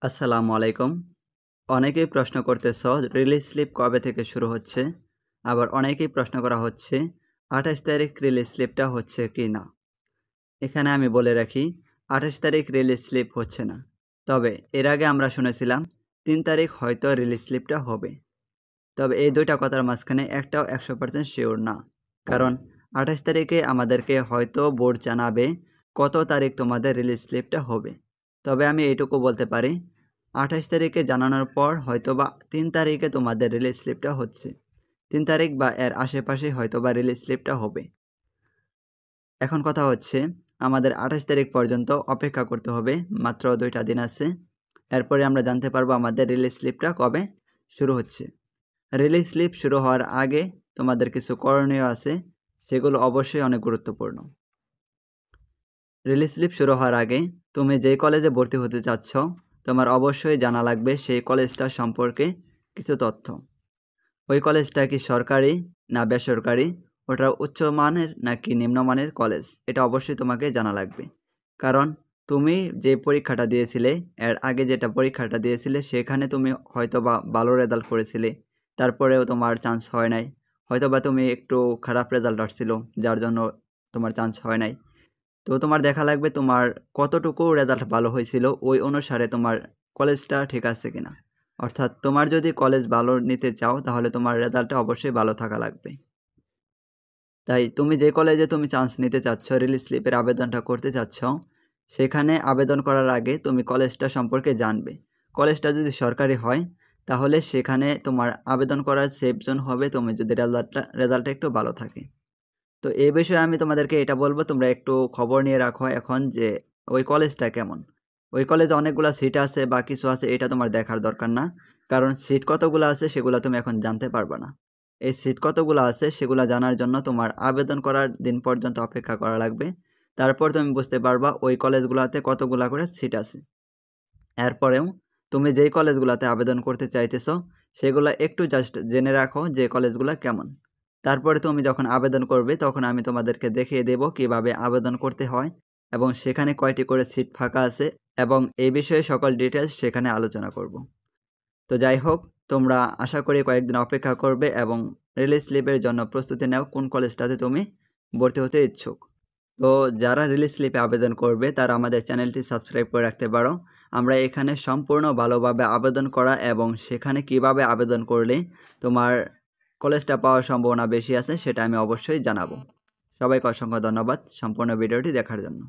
আসসালামু আলাইকুম। অনেকেই প্রশ্ন করতেছ রিলিজ স্লিপ কবে থেকে শুরু হচ্ছে? আবার অনেকেই প্রশ্ন করা হচ্ছে ২৮ তারিখ রিলিজ স্লিপটা হচ্ছে কি না? এখানে আমি বলে রাখি ২৮ তারিখ রিলিজ স্লিপ হচ্ছে না। তবে এর আগে আমরা শুনেছিলাম ৩ তারিখ হয়তো রিলিজ স্লিপটা হবে। তবে এই ২ টা কথার মাঝখানে একটাও ১০০% শিওর না। কারণ ২৮ তারিখে আমাদেরকে হয়তো বোর্ড জানাবে কত তারিখ তোমাদের রিলিজ স্লিপটা হবে। তবে আমি এইটুকু বলতে পারি ২৮ তারিখে জানানোর পর হয়তোবা ৩ তারিখে তোমাদের রিলিজ স্লিপটা হচ্ছে। ৩ তারিখ বা এর আশেপাশে হয়তোবা রিলিজ স্লিপটা হবে। এখন কথা হচ্ছে আমাদের ২৮ তারিখ পর্যন্ত অপেক্ষা করতে হবে। মাত্র ২ টা দিন আছে। এরপরে আমরা জানতে পারবো আমাদের রিলিজ স্লিপটা কবে শুরু হচ্ছে। রিলিজ স্লিপ শুরু হওয়ার আগে তোমাদের কিছু করণীয় আছে, সেগুলো অবশ্যই অনেক গুরুত্বপূর্ণ। রিলিজ স্লিপ শুরু হওয়ার আগে তুমি যেই কলেজে ভর্তি হতে চাচ্ছ তোমার অবশ্যই জানা লাগবে সেই কলেজটা সম্পর্কে কিছু তথ্য। ওই কলেজটা কি সরকারি না বেসরকারি, ওটা উচ্চমানের নাকি নিম্নমানের কলেজ, এটা অবশ্যই তোমাকে জানা লাগবে। কারণ তুমি যে পরীক্ষাটা দিয়েছিলে, এর আগে যেটা পরীক্ষাটা দিয়েছিলে সেখানে তুমি হয়তোবা ভালো রেজাল্ট করেছিলে, তারপরেও তোমার চান্স হয় নাই। হয়তোবা তুমি একটু খারাপ রেজাল্ট আসছিল যার জন্য তোমার চান্স হয় নাই। তো তোমার দেখা লাগবে তোমার কতটুকু রেজাল্ট ভালো হয়েছিল, ওই অনুসারে তোমার কলেজটা ঠিক আছে কিনা। অর্থাৎ তোমার যদি কলেজ ভালো নিতে চাও তাহলে তোমার রেজাল্টটা অবশ্যই ভালো থাকা লাগবে। তাই তুমি যে কলেজে তুমি চান্স নিতে চাচ্ছ, রিলিজ স্লিপের আবেদনটা করতে চাচ্ছ, সেখানে আবেদন করার আগে তুমি কলেজটা সম্পর্কে জানবে। কলেজটা যদি সরকারি হয় তাহলে সেখানে তোমার আবেদন করার সেফ জোন হবে তুমি যদি রেজাল্টটা একটু ভালো থাকে। তো এই বিষয়ে আমি তোমাদেরকে এটা বলবো, তোমরা একটু খবর নিয়ে রাখো এখন যে ওই কলেজটা কেমন। ওই কলেজে অনেকগুলা সিট আছে বা কিছু আছে এটা তোমার দেখার দরকার না। কারণ সিট কতগুলো আছে সেগুলো তুমি এখন জানতে পারবে না। এই সিট কতগুলো আছে সেগুলো জানার জন্য তোমার আবেদন করার দিন পর্যন্ত অপেক্ষা করা লাগবে। তারপর তুমি বুঝতে পারবা ওই কলেজগুলোতে কতগুলা করে সিট আছে। এরপরেও তুমি যেই কলেজগুলোতে আবেদন করতে চাইতেছো সেগুলো একটু জাস্ট জেনে রাখো যে কলেজগুলো কেমন। তারপরে তুমি যখন আবেদন করবে তখন আমি তোমাদেরকে দেখিয়ে দেব কিভাবে আবেদন করতে হয় এবং সেখানে কয়টি করে সিট ফাঁকা আছে এবং এই বিষয়ে সকল ডিটেলস সেখানে আলোচনা করব। তো যাই হোক, তোমরা আশা করি কয়েকদিন অপেক্ষা করবে এবং রিলিজ স্লিপের জন্য প্রস্তুতি নাও কোন কলেজটাতে তুমি ভর্তি হতে ইচ্ছুক। তো যারা রিলিজ স্লিপে আবেদন করবে তারা আমাদের চ্যানেলটি সাবস্ক্রাইব করে রাখতে পারো। আমরা এখানে সম্পূর্ণ ভালোভাবে আবেদন করা এবং সেখানে কিভাবে আবেদন করলে তোমার কলেজটা পাওয়ার সম্ভাবনা বেশি আছে সেটা আমি অবশ্যই জানাবো। সবাইকে অসংখ্য ধন্যবাদ সম্পূর্ণ ভিডিওটি দেখার জন্য।